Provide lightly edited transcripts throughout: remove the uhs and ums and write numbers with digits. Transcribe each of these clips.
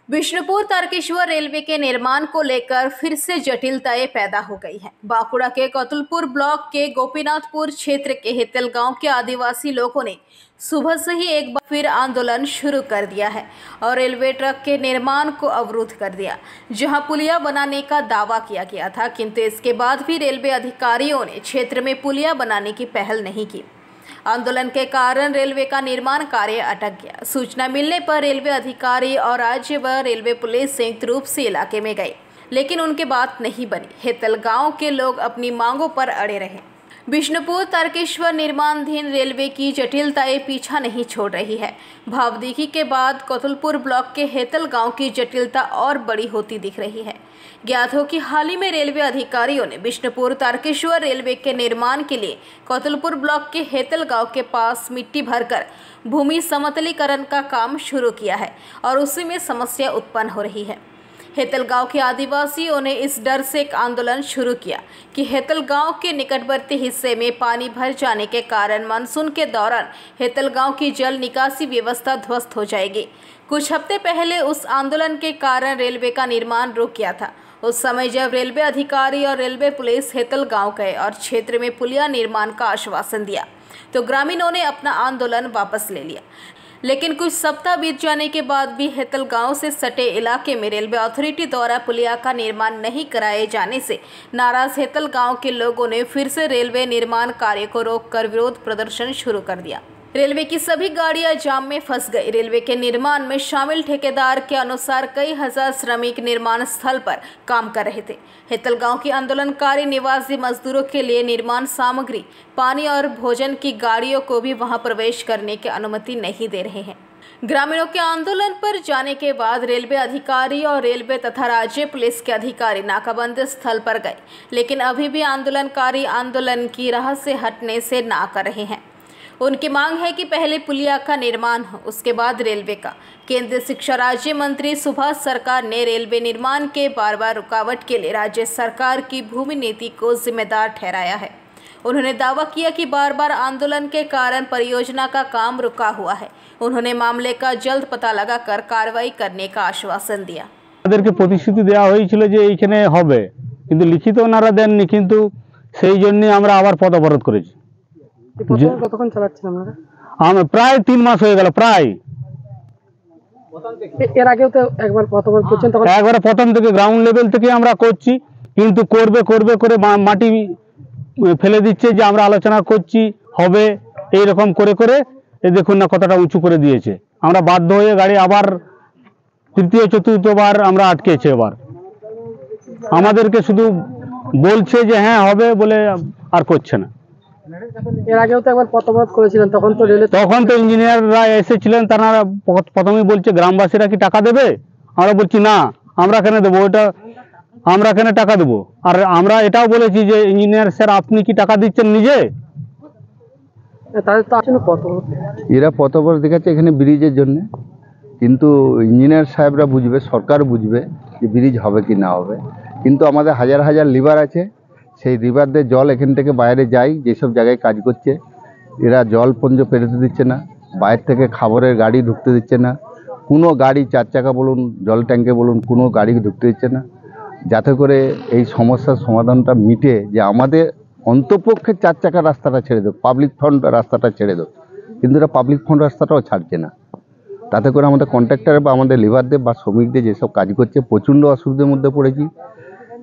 Vishnupur Tarkeshwar railway के निर्माण को लेकर फिर से जटिलताएं पैदा हो गई हैं। बांकुड़ा के कौतुलपुर ब्लॉक के गोपीनाथपुर क्षेत्र के हेतल गांव के आदिवासी लोगों ने सुबह से ही एक बार फिर आंदोलन शुरू कर दिया है और रेलवे ट्रैक के निर्माण को अवरुद्ध कर दिया, जहां पुलिया बनाने का दावा किया गया था, किंतु इसके बाद भी रेलवे अधिकारियों ने क्षेत्र में पुलिया बनाने की पहल नहीं की। आंदोलन के कारण रेलवे का निर्माण कार्य अटक गया। सूचना मिलने पर रेलवे अधिकारी और राज्य व रेलवे पुलिस संयुक्त रूप से इलाके में गए, लेकिन उनकी बात नहीं बनी। हेतल गांव के लोग अपनी मांगों पर अड़े रहे। विष्णुपुर तारकेश्वर निर्माणाधीन रेलवे की जटिलताएं पीछा नहीं छोड़ रही है। भावदीघी के बाद कौतुलपुर ब्लॉक के हेतल गांव की जटिलता और बड़ी होती दिख रही है। ज्ञात हो कि हाल ही में रेलवे अधिकारियों ने विष्णुपुर तारकेश्वर रेलवे के निर्माण के लिए कौतुलपुर ब्लॉक के हेतल गांव के पास मिट्टी भरकर भूमि समतलीकरण का काम शुरू किया है और उसी में समस्या उत्पन्न हो रही है। हेतल गांव के आदिवासियों ने इस डर से एक आंदोलन शुरू किया कि हेतल गांव के निकटवर्ती हिस्से में पानी भर जाने के कारण मानसून के दौरान हेतल गांव की जल निकासी व्यवस्था ध्वस्त हो जाएगी। कुछ हफ्ते पहले उस आंदोलन के कारण रेलवे का निर्माण रुक गया था। उस समय जब रेलवे अधिकारी और रेलवे पुलिस हेतल गांव गए और क्षेत्र में पुलिया निर्माण का आश्वासन दिया, तो ग्रामीणों ने अपना आंदोलन वापस ले लिया। लेकिन कुछ सप्ताह बीत जाने के बाद भी हेतल गांव से सटे इलाके में रेलवे अथॉरिटी द्वारा पुलिया का निर्माण नहीं कराए जाने से नाराज हेतल गांव के लोगों ने फिर से रेलवे निर्माण कार्य को रोककर विरोध प्रदर्शन शुरू कर दिया। रेलवे की सभी गाड़ियां जाम में फंस गई। रेलवे के निर्माण में शामिल ठेकेदार के अनुसार कई हजार श्रमिक निर्माण स्थल पर काम कर रहे थे। हेतल गांव की आंदोलनकारी निवासी मजदूरों के लिए निर्माण सामग्री, पानी और भोजन की गाड़ियों को भी वहां प्रवेश करने की अनुमति नहीं दे रहे हैं। ग्रामीणों के आंदोलन पर जाने के बाद रेलवे अधिकारी और रेलवे तथा राज्य पुलिस के अधिकारी नाकाबंदी स्थल पर गए, लेकिन अभी भी आंदोलनकारी आंदोलन की राह से हटने से ना कर रहे हैं। उनकी मांग है कि पहले पुलिया का निर्माण हो, उसके बाद रेलवे का। केंद्रीय शिक्षा राज्य मंत्री सुभाष सरकार ने रेलवे निर्माण के बार रुकावट के लिए राज्य सरकार की भूमि नीति को जिम्मेदार ठहराया है। उन्होंने दावा किया कि बार आंदोलन के कारण परियोजना का काम रुका हुआ है। उन्होंने मामले का जल्द पता लगाकर कार्रवाई करने का आश्वासन दिया। प्रतिश्रुति देওয়া হয়েছিল যে এইখানে হবে, কিন্তু লিখিত ওনারা দেননি, কিন্তু সেই জন্য আমরা আবার পথ অবরোধ করেছি। কতক্ষণ চালাচ্ছেন আপনারা? আমরা প্রায় 3 মাস হয়ে গেল। প্রায় এর আগেও তো একবার পথ অবরোধ করেছেন, তখন একবার প্রথম থেকে গ্রাউন্ড লেভেল থেকে আমরা করছি, কিন্তু করবে করে মাটি ফেলে দিচ্ছে যে আমরা আলোচনা করছি হবে, এই রকম করে এই দেখুন না কতটা উঁচু করে দিয়েছে। আমরা বাধ্য হয়ে গাড়ি আবার তৃতীয় চতুর্থবার আমরা আটকেছে। এবার আমাদেরকে শুধু বলছে যে হ্যাঁ হবে বলে আর করছে না। এর আগেও তো একবার পথ অবরোধ করেছিলেন, তখন তো ইঞ্জিনিয়াররা এসেছিলেন, তারা প্রথমেই বলছে গ্রামবাসীরা কি টাকা দেবে। আমরা বলছি না, আমরা কেন দেবো, ওটা আমরা কেন টাকা দেবো। আর আমরা এটাও বলেছি যে ইঞ্জিনিয়ার স্যার আপনি কি টাকা দিচ্ছেন নিজে। এরা পথ অবরোধ দেখাচ্ছে এখানে ব্রিজের জন্য, কিন্তু ইঞ্জিনিয়ার সাহেবরা বুঝবে, সরকার বুঝবে যে ব্রিজ হবে কি না হবে। কিন্তু আমাদের হাজার হাজার লিভার আছে, সেই রিভারদের জল এখান থেকে বাইরে যায়, যেসব জায়গায় কাজ করছে এরা জল পর্যন্ত পেরোতে দিচ্ছে না, বাইরে থেকে খাবারের গাড়ি ঢুকতে দিচ্ছে না, কোনো গাড়ি 4 চাকা বলুন, জল ট্যাঙ্কে বলুন, কোনো গাড়ি ঢুকতে দিচ্ছে না, যাতে করে এই সমস্যার সমাধানটা মিটে, যে আমাদের অন্তপক্ষে 4 চাকা রাস্তাটা ছেড়ে দেব, পাবলিক ফান্ড রাস্তাটা ছেড়ে দেব, কিন্তু এরা পাবলিক ফান্ড রাস্তাটাও ছাড়ছে না। তাতে করে আমাদের কন্ট্রাক্টর বা আমাদের লিভারদের বা শ্রমিকদের যেসব কাজ করছে প্রচণ্ড অসুবিধার মধ্যে পড়েছি।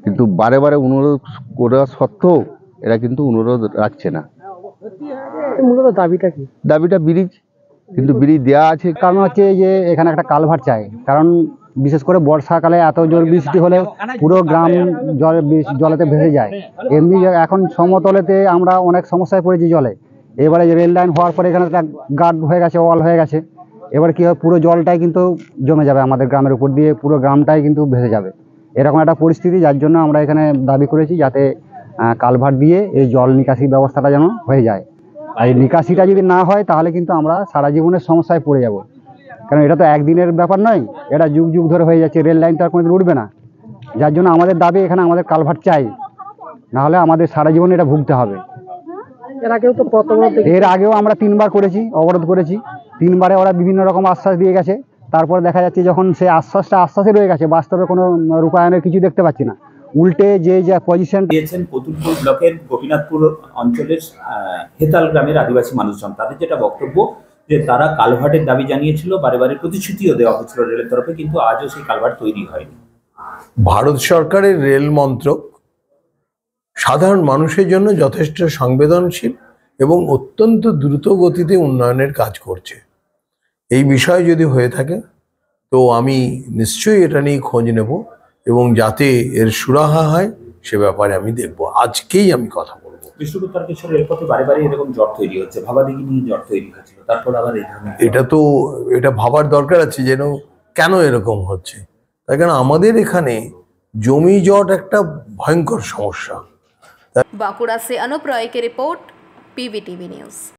কিন্তু বারে অনুরোধ করা সত্ত্বেও এরা কিন্তু অনুরোধ রাখছে না। মূলত দাবিটা কি? দাবিটা ব্রিজ, কিন্তু ব্রিজ দেওয়া আছে। কারণ হচ্ছে যে এখানে একটা কালভার্ট চাই, কারণ বিশেষ করে বর্ষাকালে এত জোর বৃষ্টি হলে পুরো গ্রাম জলেতে ভেসে যায়। এমনি এখন সমতলেতে আমরা অনেক সমস্যায় পড়েছি জলে। এবারে রেল লাইন হওয়ার পরে এখানে একটা গার্ড হয়ে গেছে, ওয়াল হয়ে গেছে। এবার কি হয়, পুরো জলটাই কিন্তু জমে যাবে আমাদের গ্রামের উপর দিয়ে, পুরো গ্রামটাই কিন্তু ভেসে যাবে। এরকম একটা পরিস্থিতি, যার জন্য আমরা এখানে দাবি করেছি যাতে কালভার্ট দিয়ে এই জল নিকাশি ব্যবস্থাটা যেন হয়ে যায়। আর এই নিকাশিটা যদি না হয় তাহলে কিন্তু আমরা সারা জীবনের সমস্যায় পড়ে যাব, কারণ এটা তো একদিনের ব্যাপার নয়, এটা যুগ ধরে হয়ে যাচ্ছে। রেল লাইন তো আর কোনোদিন উঠবে না, যার জন্য আমাদের দাবি এখানে আমাদের কালভার্ট চাই, নাহলে আমাদের সারা জীবন এটা ভুগতে হবে। এর আগেও আমরা 3 বার করেছি, অবরোধ করেছি। 3 বারে ওরা বিভিন্ন রকম আশ্বাস দিয়ে গেছে, তারপরে দেখা যাচ্ছে যখন সেই আশ্বাসে রয়ে গেছে, বাস্তবে কোনো রূপায়ণের কিছু দেখতে পাচ্ছি না। উল্টে যে পজিশন দিয়েছেন কতুলপুর ব্লকের গোপীনাথপুর অঞ্চলের হেতাল গ্রামের আদিবাসী মানুষজন। তাদের যেটা বক্তব্য যে তারা কালভার্টের দাবি জানিয়েছিল, বারে বারে প্রতিশ্রুতিও দেওয়া হয়েছিল রেলের তরফে, কিন্তু আজও সেই কালভার্ট তৈরি হয়নি। ভারত সরকারের রেল মন্ত্রক সাধারণ মানুষের জন্য যথেষ্ট সংবেদনশীল এবং অত্যন্ত দ্রুত গতিতে উন্নয়নের কাজ করছে। এই বিষয় যদি হয়ে থাকে তো আমি নিশ্চয়ই এটা নিয়ে খোঁজ নেব এবং যাতে এর সুরাহা হয় সে ব্যাপারে আমি দেখব। আজকেই আমি কথা বলবো। বিষ্ণুপুর তারকেশ্বর রেলপথে বারে বারে এরকম জট তৈরি হচ্ছে, ভাবাদিঘি নিয়ে জট তৈরি হয়েছিল, তারপর আবার এই ধরনের। এটা ভাবার দরকার আছে যেন কেন এরকম হচ্ছে। তার কারণ আমাদের এখানে জমি জট একটা ভয়ঙ্কর সমস্যা। बांकुड़ा से अनुप रॉय की रिपोर्ट, PVTV न्यूज।